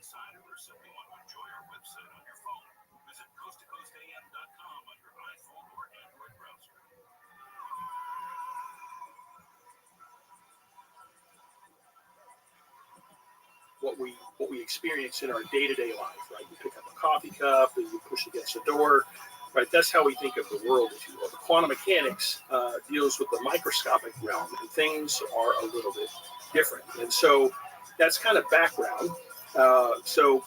excited or simply want to enjoy our website on your phone, visit coasttocoastam.com on your iPhone or Android browser. What we experience in our day-to-day life, right? You pick up a coffee cup and you push against the door, right? That's how we think of the world, if you will. The quantum mechanics deals with the microscopic realm, and things are a little bit different. And so that's kind of background. So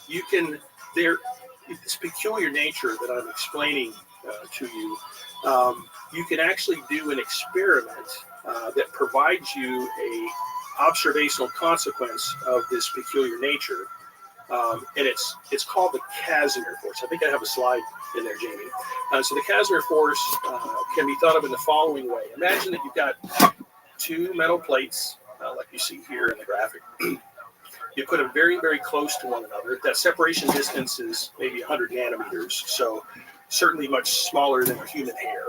you can, this peculiar nature that I'm explaining to you, you can actually do an experiment that provides you a observational consequence of this peculiar nature, and it's called the Casimir force. I think I have a slide in there, Jamie. So the Casimir force can be thought of in the following way. Imagine that you've got two metal plates, like you see here in the graphic. You put them very, very close to one another. That separation distance is maybe 100 nanometers, so certainly much smaller than a human hair.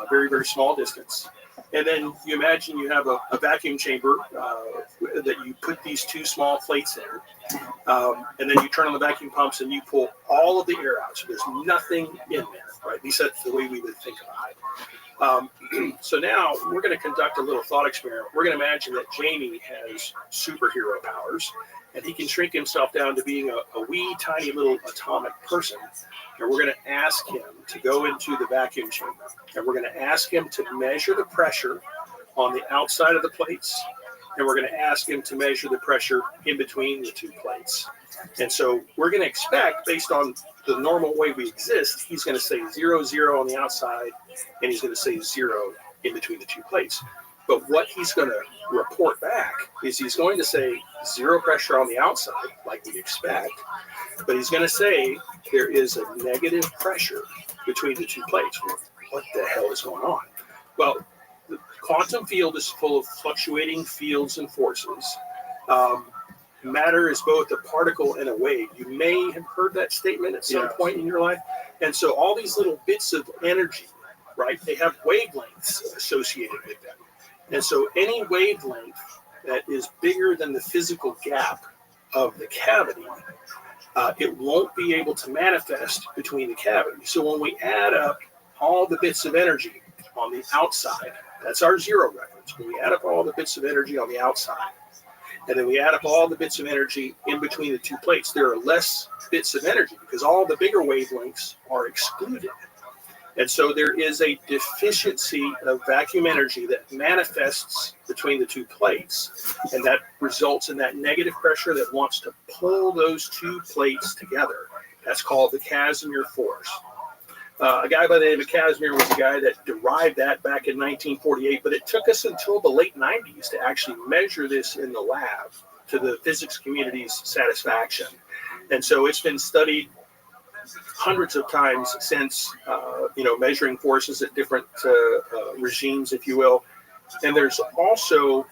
Very, very small distance. And then you imagine you have a vacuum chamber that you put these two small plates in, and then you turn on the vacuum pumps and you pull all of the air out. So there's nothing in there, right? At least that's the way we would think about it. So now we're going to conduct a little thought experiment. We're going to imagine that Jamie has superhero powers, and he can shrink himself down to being a wee, tiny little atomic person. And we're going to ask him to go into the vacuum chamber, and we're going to ask him to measure the pressure on the outside of the plates, and we're going to ask him to measure the pressure in between the two plates. And so we're going to expect, based on the normal way we exist, he's going to say 0, 0 on the outside, and he's going to say 0 in between the two plates. But what he's going to report back is he's going to say 0 pressure on the outside, like we expect, but he's going to say there is a negative pressure between the two plates. What the hell is going on? Well, the quantum field is full of fluctuating fields and forces. Matter is both a particle and a wave. You may have heard that statement at some point in your life. And so all these little bits of energy, right, they have wavelengths associated with them. And so any wavelength that is bigger than the physical gap of the cavity, it won't be able to manifest between the cavities. So when we add up all the bits of energy on the outside, that's our 0 reference. When we add up all the bits of energy on the outside, and then we add up all the bits of energy in between the two plates, there are less bits of energy because all the bigger wavelengths are excluded. And so there is a deficiency of vacuum energy that manifests between the two plates, and that results in that negative pressure that wants to pull those two plates together. That's called the Casimir force. A guy by the name of Casimir was the guy that derived that back in 1948, but it took us until the late 90s to actually measure this in the lab to the physics community's satisfaction. And so it's been studied hundreds of times since, measuring forces at different regimes, if you will. And there's also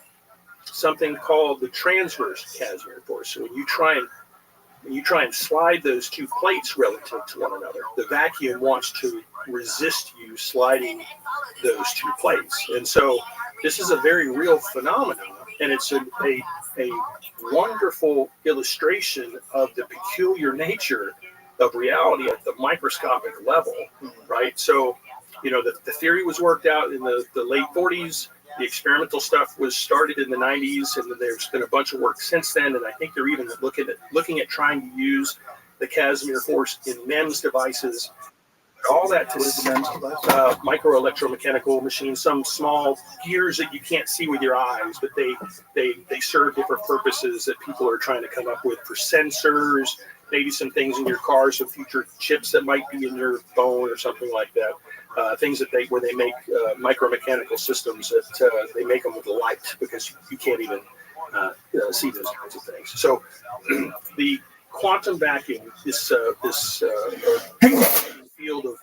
something called the transverse Casimir force. So when you try and slide those two plates relative to one another, the vacuum wants to resist you sliding those two plates. And so this is a very real phenomenon, and it's a wonderful illustration of the peculiar nature of reality at the microscopic level, right? So, the theory was worked out in the late 40s. The experimental stuff was started in the 90s, and there's been a bunch of work since then. And I think they're even looking at trying to use the Casimir force in MEMS devices. All that to micro electromechanical machines, some small gears that you can't see with your eyes, but they serve different purposes that people are trying to come up with for sensors, maybe some things in your car, some future chips that might be in your phone or something like that. Things that where they make micromechanical systems that they make them with light because you can't even see those kinds of things. So the quantum vacuum, this field of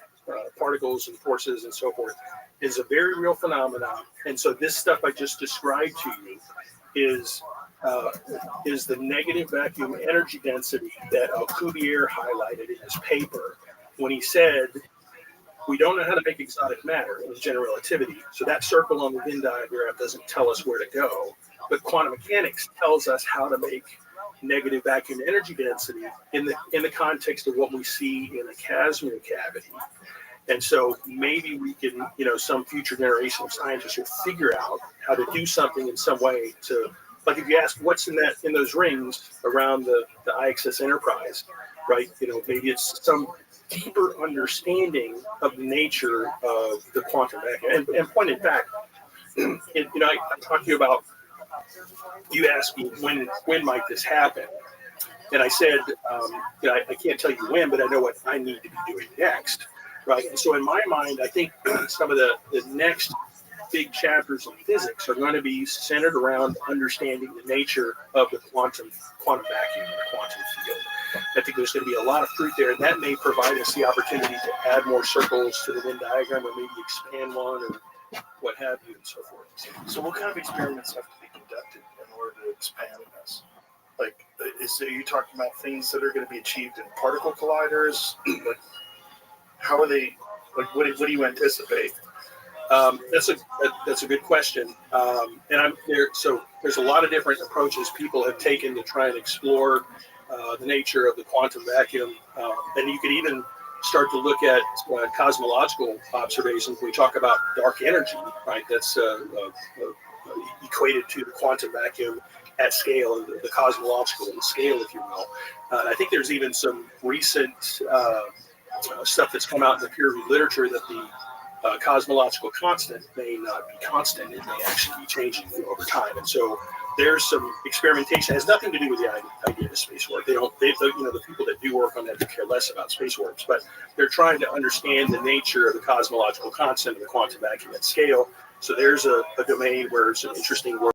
particles and forces and so forth, is a very real phenomenon. And so this stuff I just described to you is the negative vacuum energy density that Alcubierre highlighted in his paper when he said, we don't know how to make exotic matter in general relativity. So that circle on the Venn diagram doesn't tell us where to go. But quantum mechanics tells us how to make negative vacuum energy density in the context of what we see in a Casimir cavity. And so maybe we can, some future generation of scientists will figure out how to do something in some way to, like if you ask what's in those rings around the IXS Enterprise, right? Maybe it's some deeper understanding of the nature of the quantum vacuum. And point in fact, I talked to you about, you asked me when might this happen? And I said, I can't tell you when, but I know what I need to be doing next. Right. And so in my mind, I think some of the next big chapters in physics are going to be centered around understanding the nature of the quantum vacuum or the quantum field. I think there's going to be a lot of fruit there, and that may provide us the opportunity to add more circles to the Venn diagram or maybe expand one or what have you and so forth. So what kind of experiments have to be conducted in order to expand this? Like, are you talking about things that are going to be achieved in particle colliders? Like, how are they? Like, what do you anticipate? That's a good question, and I'm there. So there's a lot of different approaches people have taken to try and explore the nature of the quantum vacuum, and you could even start to look at cosmological observations. We talk about dark energy, right? That's equated to the quantum vacuum at scale, the cosmological scale, if you will. And I think there's even some recent stuff that's come out in the peer-reviewed literature that the cosmological constant may not be constant. It may actually be changing over time. And so there's some experimentation. It has nothing to do with the idea of space work. The people that do work on that care less about space works, but they're trying to understand the nature of the cosmological constant of the quantum vacuum at scale. So there's a domain where some interesting work